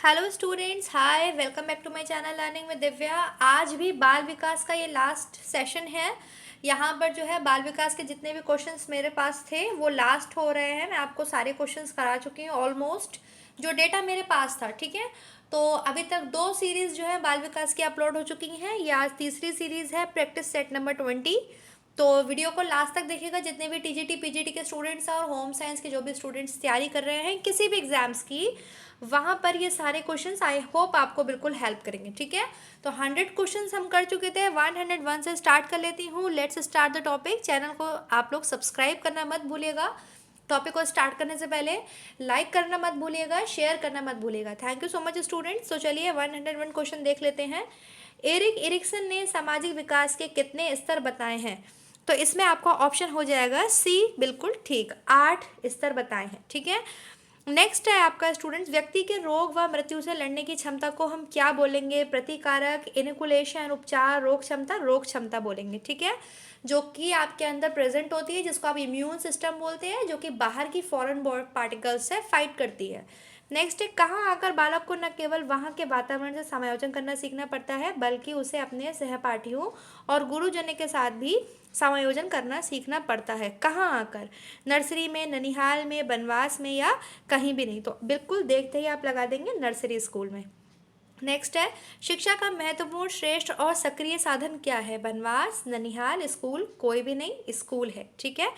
Hello students, hi, welcome back to my channel learning with Divya. आज भी बाल विकास का ये लास्ट सेशन है। यहाँ पर जो है बाल विकास के जितने भी क्वेश्चंस मेरे पास थे वो लास्ट हो रहे हैं। मैं आपको सारे क्वेश्चंस करा चुकी हूँ ऑलमोस्ट, जो डेटा मेरे पास था। ठीक है, तो अभी तक 2 सीरीज़ जो है बाल विकास की अपलोड हो चुकी हैं। ये आज तीसरी सीरीज़ है, प्रैक्टिस सेट नंबर 20। तो वीडियो को लास्ट तक देखिएगा। जितने भी टीजीटी पीजीटी के स्टूडेंट्स हैं और होम साइंस के जो भी स्टूडेंट्स तैयारी कर रहे हैं किसी भी एग्जाम्स की, वहाँ पर ये सारे क्वेश्चंस आई होप आपको बिल्कुल हेल्प करेंगे। ठीक है, तो 100 क्वेश्चंस हम कर चुके थे, 101 से स्टार्ट कर लेती हूँ। Let's start the topic. Channel को आप लोग सब्सक्राइब करना मत भूलिएगा। टॉपिक को स्टार्ट करने से पहले लाइक करना मत भूलिएगा, शेयर करना मत भूलिएगा। Thank you so much students. तो चलिए 101 क्वेश्चन देख लेते हैं। एरिक एरिक्सन ने सामाजिक विकास के कितने स्तर बताए हैं? तो इसमें आपका ऑप्शन हो जाएगा सी, बिल्कुल ठीक, 8 स्तर बताए हैं। ठीक है, नेक्स्ट है आपका स्टूडेंट्स, व्यक्ति के रोग व मृत्यु से लड़ने की क्षमता को हम क्या बोलेंगे? प्रतिकारक, इनकुलेशन, उपचार, रोग क्षमता बोलेंगे। ठीक है, जो कि आपके अंदर प्रेजेंट होती है, जिसको आप इम्यून सिस्टम बोलते हैं, जो कि बाहर की फॉरेन पार्टिकल्स से फाइट करती है। नेक्स्ट है, कहाँ आकर बालक को न केवल वहाँ के वातावरण से समायोजन करना सीखना पड़ता है, बल्कि उसे अपने सहपाठियों और गुरुजनों के साथ भी समायोजन करना सीखना पड़ता है। कहाँ आकर? नर्सरी में, ननिहाल में, बनवास में, या कहीं भी नहीं? तो बिल्कुल देखते ही आप लगा देंगे नर्सरी स्कूल में। नेक्स्ट है, शिक्षा का महत्वपूर्ण, श्रेष्ठ और सक्रिय साधन क्या है? बनवास, ननिहाल, स्कूल, कोई भी नहीं, स्कूल है। ठीक है,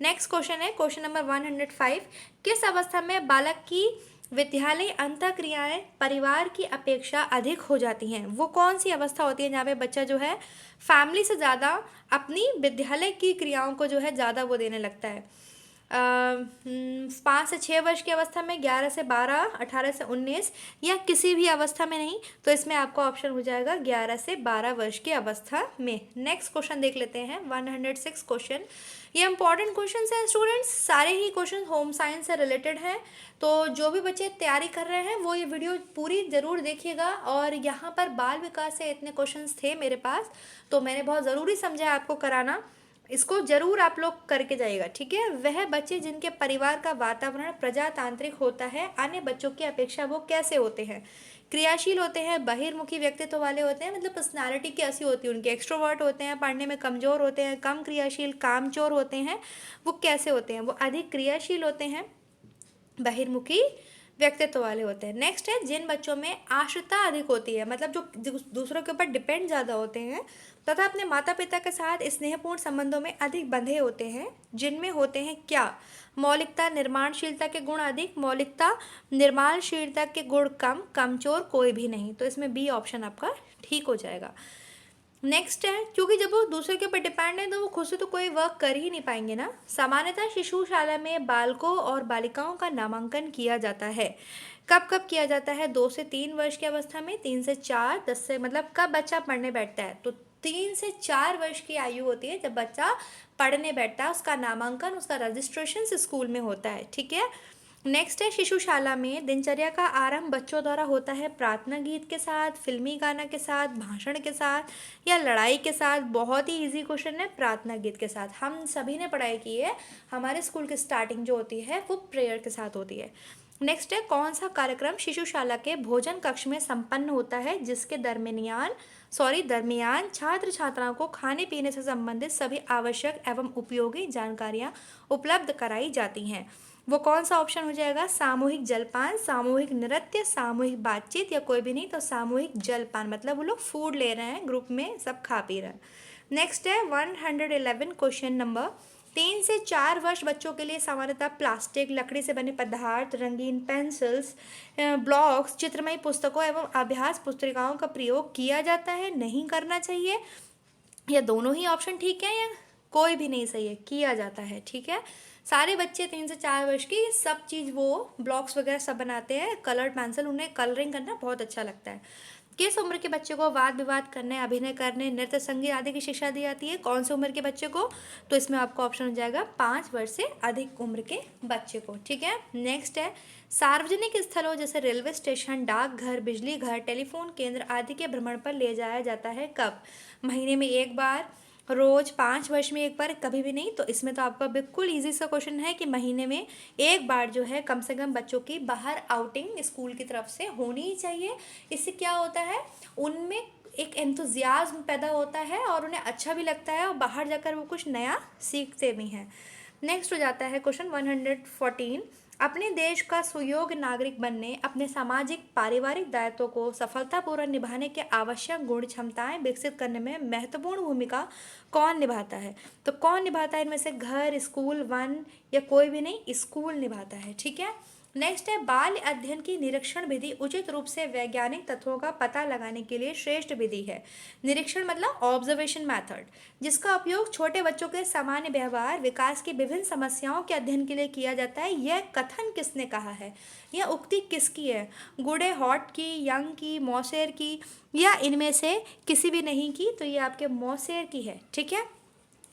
नेक्स्ट क्वेश्चन है क्वेश्चन नंबर 105। किस अवस्था में बालक की विद्यालय अंतःक्रियाएं परिवार की अपेक्षा अधिक हो जाती हैं? वो कौन सी अवस्था होती है जहाँ पे बच्चा जो है फैमिली से ज़्यादा अपनी विद्यालय की क्रियाओं को जो है ज़्यादा वो देने लगता है? 5 से 6 वर्ष की अवस्था में, 11 से 12, 18 से 19, या किसी भी अवस्था में नहीं? तो इसमें आपका ऑप्शन हो जाएगा 11 से 12 वर्ष की अवस्था में। नेक्स्ट क्वेश्चन देख लेते हैं 106 क्वेश्चन। ये इंपॉर्टेंट क्वेश्चन है स्टूडेंट्स, सारे ही क्वेश्चन होम साइंस से रिलेटेड हैं। तो जो भी बच्चे तैयारी कर रहे हैं वो ये वीडियो पूरी ज़रूर देखिएगा। और यहाँ पर बाल विकास से इतने क्वेश्चंस थे मेरे पास, तो मैंने बहुत ज़रूरी समझा आपको कराना। इसको जरूर आप लोग करके जाइएगा। ठीक है, वह बच्चे जिनके परिवार का वातावरण प्रजातांत्रिक होता है अन्य बच्चों की अपेक्षा वो कैसे होते हैं? क्रियाशील होते हैं, बहिर्मुखी व्यक्तित्व वाले होते हैं, मतलब पर्सनालिटी कैसी होती है उनकी? एक्सट्रोवर्ट होते हैं, पढ़ने में कमज़ोर होते हैं, कम क्रियाशील, कामचोर होते हैं? वो कैसे होते हैं? वो अधिक क्रियाशील होते हैं, बहिर्मुखी व्यक्तित्व वाले होते हैं। नेक्स्ट है, जिन बच्चों में आश्रिता अधिक होती है, मतलब जो दूसरों के ऊपर डिपेंड ज़्यादा होते हैं तथा अपने माता पिता के साथ स्नेहपूर्ण संबंधों में अधिक बंधे होते हैं, जिनमें होते हैं क्या? मौलिकता, निर्माणशीलता के गुण अधिक, मौलिकता, निर्माणशीलता के गुण कम, कमजोर, कोई भी नहीं। तो इसमें बी ऑप्शन आपका ठीक हो जाएगा। नेक्स्ट है, क्योंकि जब वो दूसरे के ऊपर डिपेंड है तो वो खुद से तो कोई वर्क कर ही नहीं पाएंगे ना। सामान्यतः शिशुशाला में बालकों और बालिकाओं का नामांकन किया जाता है। कब कब किया जाता है? 2 से 3 वर्ष की अवस्था में, 3 से 4, 10 से, मतलब कब बच्चा पढ़ने बैठता है? तो 3 से 4 वर्ष की आयु होती है जब बच्चा पढ़ने बैठता है, उसका नामांकन, उसका रजिस्ट्रेशन स्कूल में होता है। ठीक है, नेक्स्ट है, शिशुशाला में दिनचर्या का आरंभ बच्चों द्वारा होता है प्रार्थना गीत के साथ, फिल्मी गाना के साथ, भाषण के साथ, या लड़ाई के साथ? बहुत ही इजी क्वेश्चन है, प्रार्थना गीत के साथ। हम सभी ने पढ़ाई की है, हमारे स्कूल की स्टार्टिंग जो होती है वो प्रेयर के साथ होती है। नेक्स्ट है, कौन सा कार्यक्रम शिशुशाला के भोजन कक्ष में संपन्न होता है जिसके दरमियान छात्र छात्राओं को खाने पीने से संबंधित सभी आवश्यक एवं उपयोगी जानकारियाँ उपलब्ध कराई जाती हैं? वो कौन सा ऑप्शन हो जाएगा? सामूहिक जलपान, सामूहिक नृत्य, सामूहिक बातचीत, या कोई भी नहीं? तो सामूहिक जलपान, मतलब वो लोग फूड ले रहे हैं, ग्रुप में सब खा पी रहे हैं। नेक्स्ट है 111 क्वेश्चन नंबर। 3 से 4 वर्ष बच्चों के लिए सामान्यतः प्लास्टिक, लकड़ी से बने पदार्थ, रंगीन पेंसिल्स, ब्लॉक्स, चित्रमयी पुस्तकों एवं अभ्यास पुस्तिकाओं का प्रयोग किया जाता है, नहीं करना चाहिए, या दोनों ही ऑप्शन ठीक है, या कोई भी नहीं सही है? किया जाता है। ठीक है, सारे बच्चे 3 से 4 वर्ष की सब चीज़ वो ब्लॉक्स वगैरह सब बनाते हैं, कलर पेंसिल, उन्हें कलरिंग करना बहुत अच्छा लगता है। किस उम्र के बच्चे को वाद विवाद करने, अभिनय करने, नृत्य, संगीत आदि की शिक्षा दी जाती है? कौन सी उम्र के बच्चे को? तो इसमें आपका ऑप्शन हो जाएगा 5 वर्ष से अधिक उम्र के बच्चे को। ठीक है, नेक्स्ट है, सार्वजनिक स्थलों जैसे रेलवे स्टेशन, डाकघर, बिजली घर, टेलीफोन केंद्र आदि के भ्रमण पर ले जाया जाता है कब? महीने में 1 बार, रोज 5 वर्ष में एक बार, कभी भी नहीं। तो इसमें तो आपका बिल्कुल इजी सा क्वेश्चन है कि महीने में एक बार जो है कम से कम बच्चों की बाहर आउटिंग स्कूल की तरफ से होनी ही चाहिए। इससे क्या होता है, उनमें एक एंथुजियाज्म पैदा होता है और उन्हें अच्छा भी लगता है और बाहर जाकर वो कुछ नया सीखते भी हैं। नेक्स्ट हो जाता है क्वेश्चन 114। अपने देश का सुयोग्य नागरिक बनने, अपने सामाजिक पारिवारिक दायित्वों को सफलतापूर्वक निभाने के आवश्यक गुण क्षमताएं विकसित करने में महत्वपूर्ण भूमिका कौन निभाता है? तो कौन निभाता है इनमें से? घर, स्कूल, वन या कोई भी नहीं, स्कूल निभाता है। ठीक है। नेक्स्ट है बाल्य अध्ययन की निरीक्षण विधि उचित रूप से वैज्ञानिक तथ्यों का पता लगाने के लिए श्रेष्ठ विधि है। निरीक्षण मतलब ऑब्जर्वेशन मेथड, जिसका उपयोग छोटे बच्चों के सामान्य व्यवहार, विकास की विभिन्न समस्याओं के अध्ययन के लिए किया जाता है। यह कथन किसने कहा है? यह उक्ति किसकी है? गुडे हॉट की, यंग की, मॉसेर की, या इनमें से किसी भी नहीं की? तो ये आपके मॉसेर की है। ठीक है,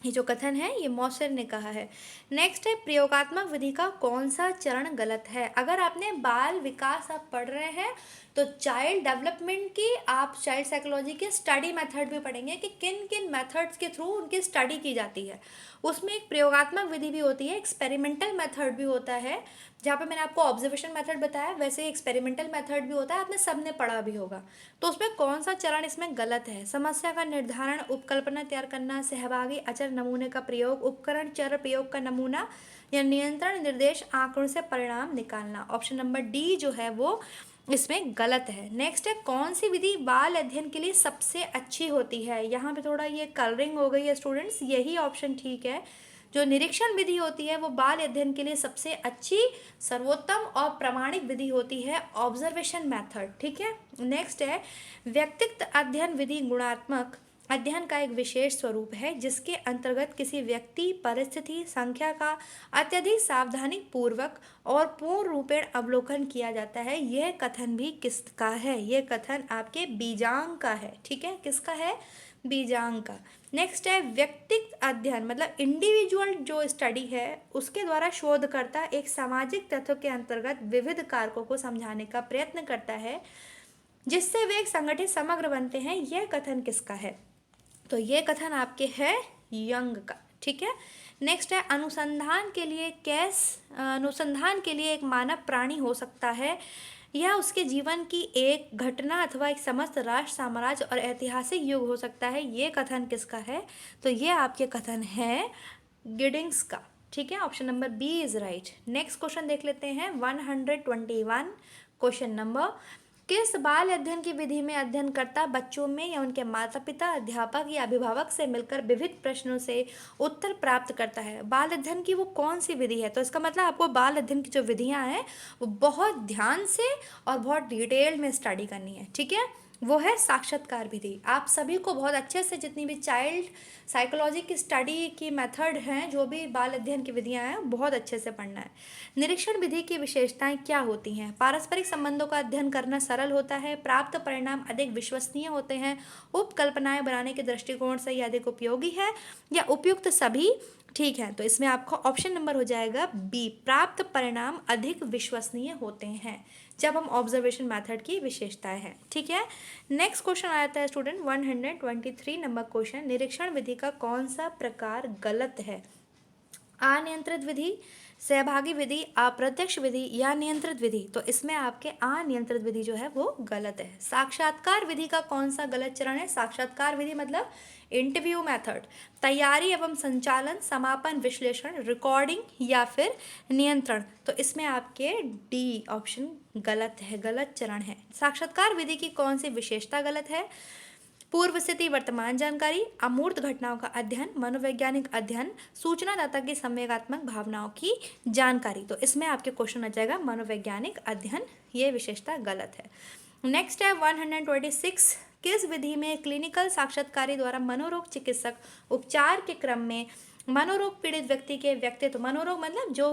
ये जो कथन है ये मॉसेर ने कहा है। नेक्स्ट है प्रयोगात्मक विधि का कौन सा चरण गलत है? अगर आपने बाल विकास आप पढ़ रहे हैं तो चाइल्ड डेवलपमेंट की आप चाइल्ड साइकोलॉजी के स्टडी मेथड भी पढ़ेंगे कि किन किन मेथड्स के थ्रू उनकी स्टडी की जाती है। उसमें एक प्रयोगात्मक विधि भी होती है, एक्सपेरिमेंटल मेथड भी होता है। जहाँ पे मैंने आपको ऑब्जर्वेशन मेथड बताया, वैसे ही एक्सपेरिमेंटल मेथड भी होता है, आपने सबने पढ़ा भी होगा। तो उसमें कौन सा चरण इसमें गलत है? समस्या का निर्धारण, उपकल्पना तैयार करना, सहभागी अचर नमूने का प्रयोग, उपकरण चर प्रयोग का नमूना, या नियंत्रण निर्देश आंकड़ों से परिणाम निकालना। ऑप्शन नंबर डी जो है वो इसमें गलत है। नेक्स्ट है कौन सी विधि बाल अध्ययन के लिए सबसे अच्छी होती है? यहाँ पे थोड़ा ये कलरिंग हो गई है स्टूडेंट्स, यही ऑप्शन ठीक है। जो निरीक्षण विधि होती है वो बाल अध्ययन के लिए सबसे अच्छी, सर्वोत्तम और प्रामाणिक विधि होती है ऑब्जर्वेशन मेथड। ठीक है। नेक्स्ट है व्यक्तिगत अध्ययन विधि गुणात्मक अध्ययन का एक विशेष स्वरूप है जिसके अंतर्गत किसी व्यक्ति, परिस्थिति, संख्या का अत्यधिक सावधानी पूर्वक और पूर्ण रूपेण अवलोकन किया जाता है। यह कथन भी किसका है? यह कथन आपके बीजांग का है। ठीक है, किसका है? बीजांग का। नेक्स्ट है व्यक्तिगत अध्ययन मतलब इंडिविजुअल जो स्टडी है उसके द्वारा शोधकर्ता एक सामाजिक तत्व के अंतर्गत विविध कारकों को समझाने का प्रयत्न करता है जिससे वे एक संगठित समग्र बनते हैं। यह कथन किसका है? तो ये कथन आपके है यंग का। ठीक है। नेक्स्ट है अनुसंधान के लिए एक मानव प्राणी हो सकता है यह उसके जीवन की एक घटना अथवा एक समस्त राष्ट्र, साम्राज्य और ऐतिहासिक युग हो सकता है। ये कथन किसका है? तो ये आपके कथन है गिडिंग्स का। ठीक है, option number B is right. Next question देख लेते हैं 121। क्वेश्चन नंबर किस बाल अध्ययन की विधि में अध्ययनकर्ता बच्चों में या उनके माता पिता, अध्यापक या अभिभावक से मिलकर विविध प्रश्नों से उत्तर प्राप्त करता है? बाल अध्ययन की वो कौन सी विधि है? तो इसका मतलब आपको बाल अध्ययन की जो विधियां हैं वो बहुत ध्यान से और बहुत डिटेल में स्टडी करनी है। ठीक है, वो है साक्षात्कार विधि। आप सभी को बहुत अच्छे से जितनी भी चाइल्ड साइकोलॉजी की स्टडी की मेथड हैं, जो भी बाल अध्ययन की विधियां हैं, बहुत अच्छे से पढ़ना है। निरीक्षण विधि की विशेषताएं क्या होती हैं? पारस्परिक संबंधों का अध्ययन करना सरल होता है, प्राप्त परिणाम अधिक विश्वसनीय होते हैं, उपकल्पनाएं बनाने के दृष्टिकोण से यह अधिक उपयोगी है, या उपयुक्त सभी ठीक है। तो इसमें आपका ऑप्शन नंबर हो जाएगा बी, प्राप्त परिणाम अधिक विश्वसनीय होते हैं जब हम ऑब्जर्वेशन मेथड की विशेषताएं हैं। ठीक है। नेक्स्ट क्वेश्चन आता है स्टूडेंट 123 नंबर क्वेश्चन, निरीक्षण विधि का कौन सा प्रकार गलत है? अनियंत्रित विधि, सहभागी विधि, अप्रत्यक्ष विधि या नियंत्रित विधि? तो इसमें आपके अनियंत्रित विधि जो है वो गलत है। साक्षात्कार विधि का कौन सा गलत चरण है? साक्षात्कार विधि मतलब इंटरव्यू मेथड, तैयारी एवं संचालन, समापन, विश्लेषण, रिकॉर्डिंग या फिर नियंत्रण? तो इसमें आपके डी ऑप्शन गलत है, गलत चरण है। साक्षात्कार विधि की कौन सी विशेषता गलत है? पूर्व स्थिति वर्तमान जानकारी, अमूर्त घटनाओं का अध्ययन, मनोवैज्ञानिक अध्ययन, सूचनादाता की संवेगात्मक भावनाओं की जानकारी। तो इसमें आपके क्वेश्चन आ जाएगा मनोवैज्ञानिक अध्ययन, ये विशेषता गलत है। नेक्स्ट है 126, किस विधि में क्लिनिकल साक्षात्कारी द्वारा मनोरोग चिकित्सक उपचार के क्रम में मनोरोग पीड़ित व्यक्ति के व्यक्तित्व, मनोरोग मतलब जो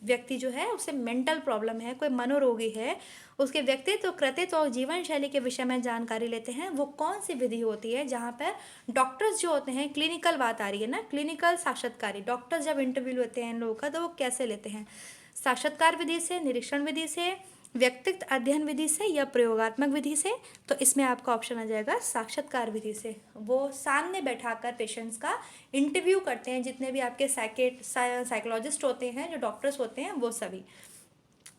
व्यक्ति जो है उसे मेंटल प्रॉब्लम है, कोई मनोरोगी है, उसके व्यक्तित्व, कृतित्व और जीवन शैली के विषय में जानकारी लेते हैं? वो कौन सी विधि होती है जहाँ पर डॉक्टर्स जो होते हैं, क्लिनिकल बात आ रही है ना, क्लिनिकल साक्षात्कारी, डॉक्टर्स जब इंटरव्यू लेते हैं इन लोगों का तो वो कैसे लेते हैं? साक्षात्कार विधि से, निरीक्षण विधि से, व्यक्तिगत अध्ययन विधि से या प्रयोगात्मक विधि से? तो इसमें आपका ऑप्शन आ जाएगा साक्षात्कार विधि से। वो सामने बैठाकर पेशेंट्स का इंटरव्यू करते हैं, जितने भी आपके साइकोलॉजिस्ट होते हैं, जो डॉक्टर्स होते हैं, वो सभी।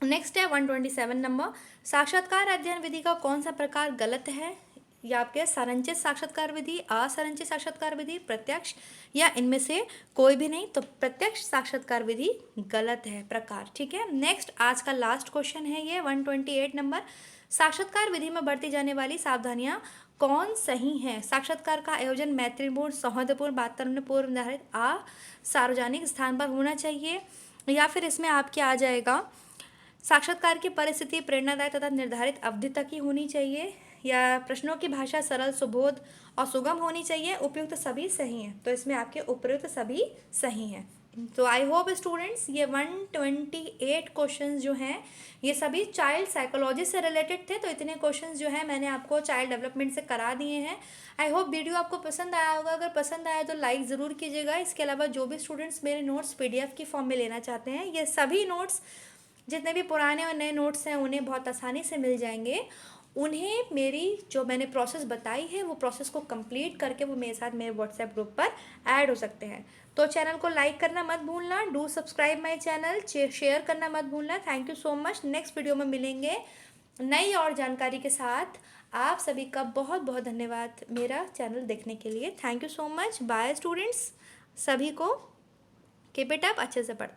नेक्स्ट है 127 नंबर, साक्षात्कार अध्ययन विधि का कौन सा प्रकार गलत है? या आपके संरचित साक्षात्कार विधि, असंरचित साक्षात्कार विधि, प्रत्यक्ष, या इनमें से कोई भी नहीं। तो प्रत्यक्ष साक्षात्कार विधि गलत है प्रकार, ठीक है। नेक्स्ट आज का लास्ट क्वेश्चन है ये 128 नंबर, साक्षात्कार विधि में बरती जाने वाली सावधानियां कौन सही हैं? साक्षात्कार का आयोजन मैत्रीपूर्ण, सौहार्दपूर्ण वातावरण में पूर्व निर्धारित सार्वजनिक स्थान पर होना चाहिए। या फिर इसमें आपके आ जाएगा साक्षात्कार की परिस्थिति प्रेरणादायक तथा निर्धारित अवधि तक ही होनी चाहिए। या प्रश्नों की भाषा सरल, सुबोध और सुगम होनी चाहिए। उपयुक्त सभी सही हैं। तो इसमें आपके उपयुक्त सभी सही हैं। तो आई होप स्टूडेंट्स ये 128 क्वेश्चंस जो हैं ये सभी चाइल्ड साइकोलॉजी से रिलेटेड थे। तो इतने क्वेश्चंस जो है मैंने आपको चाइल्ड डेवलपमेंट से करा दिए हैं। आई होप वीडियो आपको पसंद आया होगा। अगर पसंद आया तो लाइक ज़रूर कीजिएगा। इसके अलावा जो भी स्टूडेंट्स मेरे नोट्स PDF की फॉर्म में लेना चाहते हैं, ये सभी नोट्स जितने भी पुराने और नए नोट्स हैं उन्हें बहुत आसानी से मिल जाएंगे। उन्हें मेरी जो मैंने प्रोसेस बताई है वो प्रोसेस को कंप्लीट करके वो मेरे साथ मेरे व्हाट्सएप ग्रुप पर ऐड हो सकते हैं। तो चैनल को लाइक करना मत भूलना, do subscribe my channel, share करना मत भूलना। Thank you so much. Next video में मिलेंगे नई और जानकारी के साथ। आप सभी का बहुत बहुत धन्यवाद मेरा चैनल देखने के लिए। Thank you so much. Bye students, सभी को कीप इट अप, अच्छे से पढ़ते